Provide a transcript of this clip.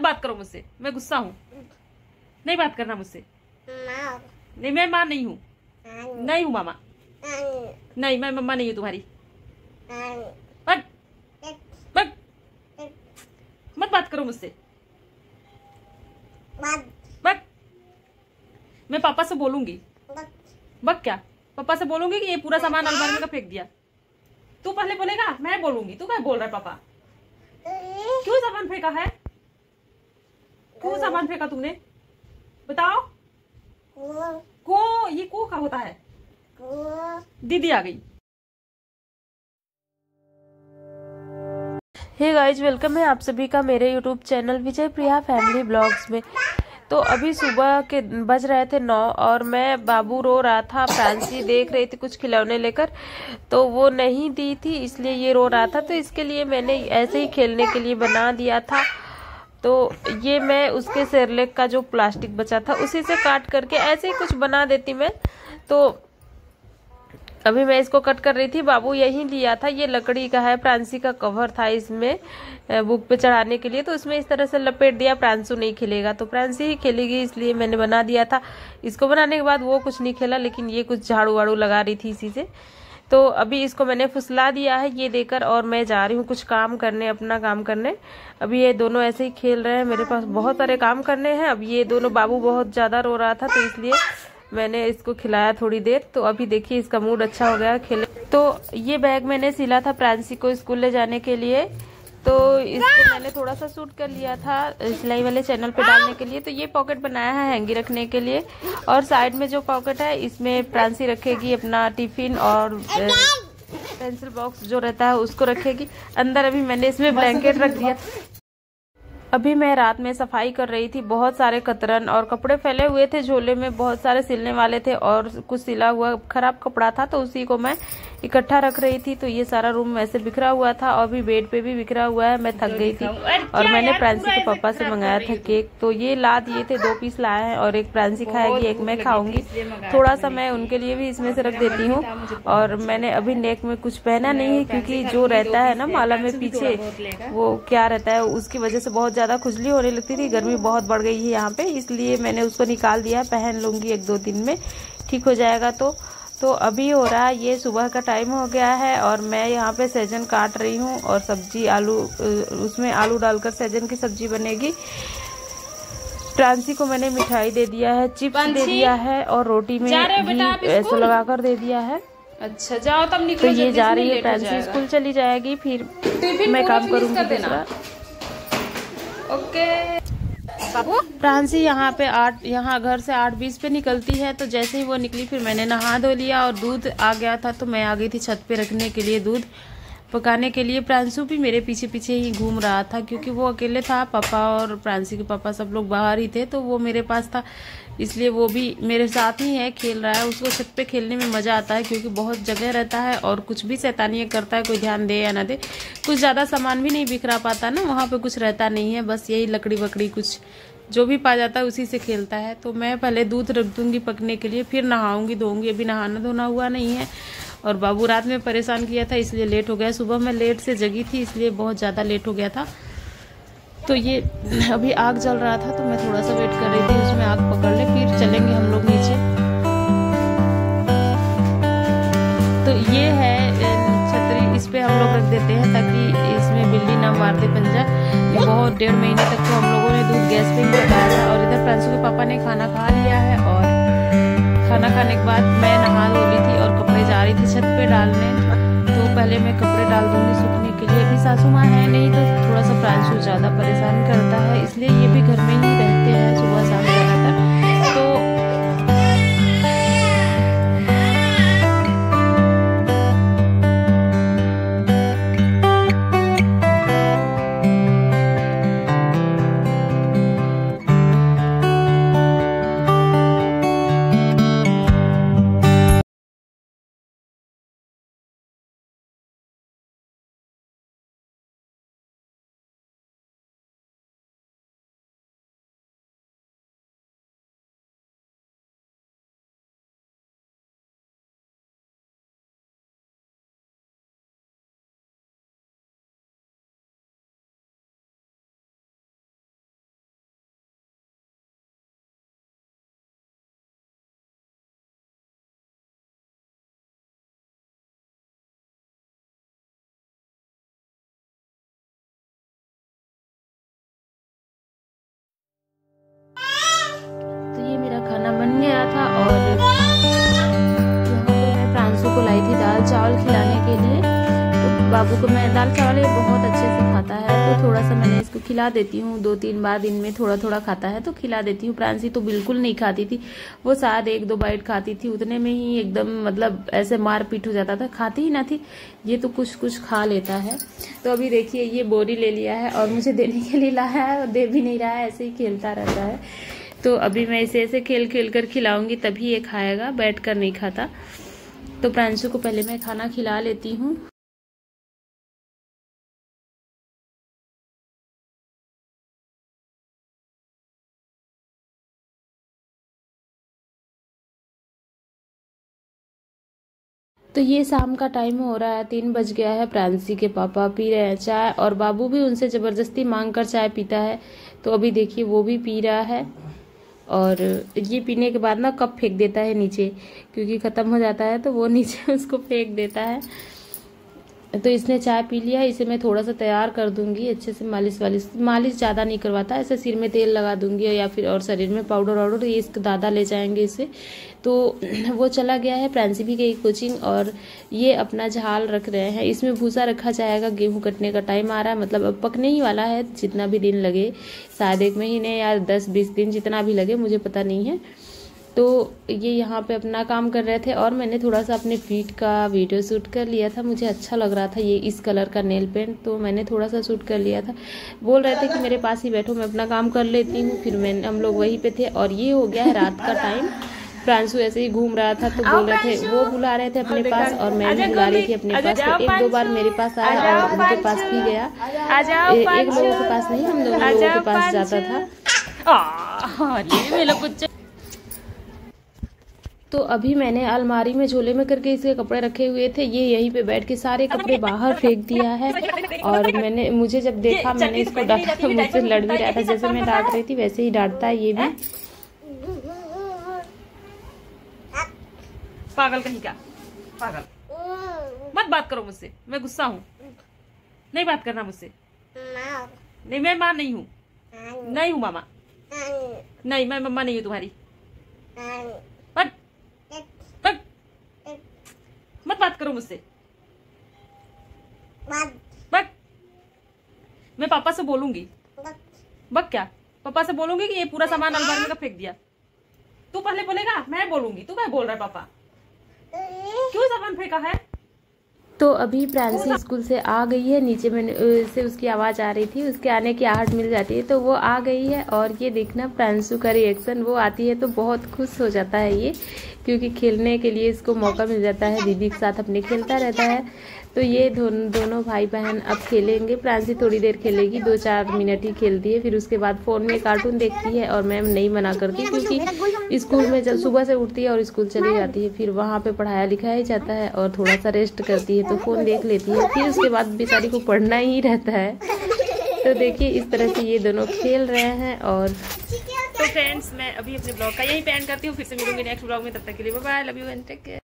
बात करो मुझसे, मैं गुस्सा हूँ। नहीं बात करना मुझसे। नहीं मैं माँ नहीं हूँ। नहीं हूँ मामा। नहीं मैं मम्मा नहीं हूँ तुम्हारी। बट बट मत बात करो मुझसे। बट मैं पापा से बोलूंगी। बक क्या? पापा से बोलूंगी कि ये पूरा सामान अलमारी में का फेंक दिया। तू पहले बोलेगा, मैं बोलूंगी। तू क्या बोल रहा है? पापा क्यों सामान फेंका है? क्यों सामान फेंका तुमने? बताओ। को ये को का होता है? दीदी आ गई। हे गाइज, वेलकम है आप सभी का मेरे यूट्यूब चैनल विजय प्रिया फैमिली ब्लॉग्स में। तो अभी सुबह के बज रहे थे 9 और मैं बाबू रो रहा था, प्रांसी देख रही थी कुछ खिलौने लेकर, तो वो नहीं दी थी इसलिए ये रो रहा था। तो इसके लिए मैंने ऐसे ही खेलने के लिए बना दिया था। तो ये मैं उसके सेरेलैक का जो प्लास्टिक बचा था उसी से काट करके ऐसे ही कुछ बना देती मैं। तो अभी मैं इसको कट कर रही थी। बाबू यही लिया था, ये लकड़ी का है, प्रांसी का कवर था इसमें बुक पे चढ़ाने के लिए। तो इसमें इस तरह से लपेट दिया। प्रांसू नहीं खेलेगा तो प्रांसी ही खेलेगी, इसलिए मैंने बना दिया था। इसको बनाने के बाद वो कुछ नहीं खेला, लेकिन ये कुछ झाड़ू वाड़ू लगा रही थी इसी से। तो अभी इसको मैंने फुसला दिया है ये देकर, और मैं जा रही हूँ कुछ काम करने, अपना काम करने। अभी ये दोनों ऐसे ही खेल रहे हैं, मेरे पास बहुत सारे काम करने हैं। अब ये दोनों, बाबू बहुत ज्यादा रो रहा था तो इसलिए मैंने इसको खिलाया थोड़ी देर। तो अभी देखिए इसका मूड अच्छा हो गया खेले। तो ये बैग मैंने सिला था प्रांसी को स्कूल ले जाने के लिए। तो इसको मैंने थोड़ा सा शूट कर लिया था सिलाई वाले चैनल पे डालने के लिए। तो ये पॉकेट बनाया है हैंगी रखने के लिए, और साइड में जो पॉकेट है इसमें प्रांसी रखेगी अपना टिफिन और पेंसिल बॉक्स जो रहता है उसको रखेगी अंदर। अभी मैंने इसमें ब्लैंकेट रख दिया। अभी मैं रात में सफाई कर रही थी, बहुत सारे कतरन और कपड़े फैले हुए थे झोले में, बहुत सारे सिलने वाले थे और कुछ सिला हुआ खराब कपड़ा था तो उसी को मैं इकट्ठा रख रही थी। तो ये सारा रूम ऐसे बिखरा हुआ था और अभी बेड पे भी बिखरा हुआ है। मैं थक गई थी और मैंने प्रांसी के पापा से मंगाया था केक। तो ये ला दिए थे, 2 पीस लाए हैं और एक प्रांसी खाएगी, एक मैं खाऊंगी। थोड़ा सा मैं उनके लिए भी इसमें से रख देती हूँ। और मैंने अभी नेक में कुछ पहना नहीं है क्योंकि जो रहता है ना माला में पीछे, वो क्या रहता है, उसकी वजह से बहुत ज्यादा खुजली होने लगती थी। गर्मी बहुत बढ़ गई है यहाँ पे, इसलिए मैंने उसको निकाल दिया। पहन लूंगी 1-2 दिन में, ठीक हो जाएगा। तो अभी हो रहा है, ये सुबह का टाइम हो गया है और मैं यहाँ पे सहजन काट रही हूँ और सब्जी आलू, उसमें आलू डालकर सहजन की सब्जी बनेगी। प्रांसी को मैंने मिठाई दे दिया है, चिप्स दे दिया है और रोटी में ऐसा लगाकर दे दिया है। अच्छा जाओ तब निकलो। तो ये जा रही है प्रांसी, स्कूल चली जाएगी, फिर मैं काम करूंगी दूसरा। ओके बाबू। प्रांसी यहाँ घर से 8:20 पे निकलती है। तो जैसे ही वो निकली फिर मैंने नहा धो लिया और दूध आ गया था तो मैं आ गई थी छत पे रखने के लिए, दूध पकाने के लिए। प्रांशु भी मेरे पीछे पीछे ही घूम रहा था क्योंकि वो अकेले था, पापा और प्रांसी के पापा सब लोग बाहर ही थे तो वो मेरे पास था, इसलिए वो भी मेरे साथ ही है, खेल रहा है। उसको छत पे खेलने में मजा आता है क्योंकि बहुत जगह रहता है और कुछ भी शैतानियां करता है, कोई ध्यान दे या ना दे। कुछ ज्यादा सामान भी नहीं बिखरा पाता ना, वहाँ पे कुछ रहता नहीं है, बस यही लकड़ी वकड़ी कुछ जो भी पा जाता है उसी से खेलता है। तो मैं पहले दूध रख दूंगी पकने के लिए, फिर नहाऊंगी धोऊंगी। अभी नहाना धोना हुआ नहीं है और बाबू रात में परेशान किया था इसलिए लेट हो गया। सुबह मैं लेट से जगी थी इसलिए बहुत ज़्यादा लेट हो गया था। तो ये अभी आग जल रहा था तो मैं थोड़ा सा वेट कर रही थी उसमें आग पकड़ ले, फिर चलेंगे हम लोग नीचे। तो ये है छतरी, इस पे हम लोग रख देते हैं ताकि इसमें बिल्ली ना मार दे पंजा। ये बहुत 1.5 महीने तक तो हम लोगों ने दूध गैस पे ही पकाया था। और इधर प्रांशु के पापा ने खाना खा लिया है और खाना खाने के बाद मैं नहा धो ली थी और कपड़े जा रही थी छत पे डालने। तो पहले मैं कपड़े डाल दूंगी सूखने के लिए। अभी सासू माँ है नहीं तो थोड़ा सा प्रांशु ज्यादा परेशान करता है, इसलिए ये भी घर में ही रहते हैं सुबह शाम ज्यादातर। बाबू को मैं दाल चावल ये बहुत अच्छे से खाता है, तो थोड़ा सा मैंने इसको खिला देती हूँ। 2-3 बार दिन में थोड़ा थोड़ा खाता है तो खिला देती हूँ। प्रांसी तो बिल्कुल नहीं खाती थी, वो शायद 1-2 बाइट खाती थी, उतने में ही एकदम मतलब ऐसे मार पीट हो जाता था, खाती ही ना थी। ये तो कुछ कुछ खा लेता है। तो अभी देखिए ये बोरी ले लिया है और मुझे देने के लिए लाया है, और दे भी नहीं रहा है, ऐसे ही खेलता रहता है। तो अभी मैं इसे ऐसे खेल खेल कर खिलाऊंगी तभी ये खाएगा, बैठ कर नहीं खाता। तो प्रांशु को पहले मैं खाना खिला लेती हूँ। तो ये शाम का टाइम हो रहा है, 3 बज गया है। प्रांसी के पापा पी रहे हैं चाय और बाबू भी उनसे ज़बरदस्ती मांग कर चाय पीता है। तो अभी देखिए वो भी पी रहा है, और ये पीने के बाद ना कप फेंक देता है नीचे, क्योंकि ख़त्म हो जाता है तो वो नीचे उसको फेंक देता है। तो इसने चाय पी लिया, इसे मैं थोड़ा सा तैयार कर दूंगी अच्छे से। मालिश ज़्यादा नहीं करवाता, ऐसे सिर में तेल लगा दूंगी या फिर और शरीर में पाउडर ये इसके दादा ले जाएंगे इसे। तो वो चला गया है, प्रांसी भी गई कोचिंग, और ये अपना झाल रख रहे हैं। इसमें भूसा रखा जाएगा, गेहूं कटने का टाइम आ रहा है, मतलब अब पकने ही वाला है। जितना भी दिन लगे, शायद 1 महीने या 10-20 दिन, जितना भी लगे मुझे पता नहीं है। तो ये यहाँ पे अपना काम कर रहे थे, और मैंने थोड़ा सा अपने फीट का वीडियो शूट कर लिया था। मुझे अच्छा लग रहा था ये इस कलर का नेल पेंट, तो मैंने थोड़ा सा शूट कर लिया था। बोल रहे थे कि मेरे पास ही बैठो, मैं अपना काम कर लेती हूँ। फिर हम लोग वहीं पे थे, और ये हो गया है रात का टाइम। प्रांशु ऐसे ही घूम रहा था, तो बोल रहे थे, वो बुला रहे थे अपने पास और मैं भी बुला रही थी अपने पास। तो 1-2 बार मेरे पास आया और उनके पास भी गया। एक लोगों के पास नहीं, हम दोनों लोगों के पास जाता था। तो अभी मैंने अलमारी में झोले में करके इसके कपड़े रखे हुए थे, ये यहीं पे बैठ के सारे कपड़े बाहर फेंक दिया है। और मुझे जब देखा, मैंने इसको डांटा तो मुझसे लड़ भी रहा था। जैसे मैं डांट रही थी वैसे ही डांटता है ये भी। पागल कहीं का, पागल। मत बात करो मुझसे, मैं गुस्सा हूँ। नहीं बात करना मुझसे। नहीं, मैं माँ नहीं हूँ, नहीं हूँ मामा। नहीं, मैं मम्मा नहीं हूँ तुम्हारी। मत बात करो मुझसे। बक। मैं पापा से बोलूंगी। बक क्या? पापा से बोलूंगी कि ये पूरा सामान अलमारी में फेंक दिया। तू पहले बोलेगा, मैं बोलूंगी। तू क्या बोल रहा है? पापा क्यों सामान फेंका है? तो अभी प्रांसी स्कूल से आ गई है, नीचे मैंने से उसकी आवाज़ आ रही थी, उसके आने की आहट मिल जाती है, तो वो आ गई है। और ये देखना प्रांशु का रिएक्शन, वो आती है तो बहुत खुश हो जाता है ये, क्योंकि खेलने के लिए इसको मौका मिल जाता है, दीदी के साथ अपने खेलता रहता है। तो ये दोनों भाई बहन अब खेलेंगे। प्रांसी थोड़ी देर खेलेगी, 2-4 मिनट ही खेलती है, फिर उसके बाद फ़ोन में कार्टून देखती है। और मैम नहीं मना करती, क्योंकि स्कूल में जब सुबह से उठती है और स्कूल चली जाती है, फिर वहाँ पे पढ़ाया लिखाया जाता है और थोड़ा सा रेस्ट करती है, तो फ़ोन देख लेती है। फिर उसके बाद बेचारी को पढ़ना ही रहता है। तो देखिए इस तरह से ये दोनों खेल रहे हैं। और तो फ्रेंड्स, मैं अभी अपने ब्लॉग का यही एंड करती हूँ। फिर से मिलूंगी नेक्स्ट ब्लॉग में, तब तक के लिए bye bye, love you and take care.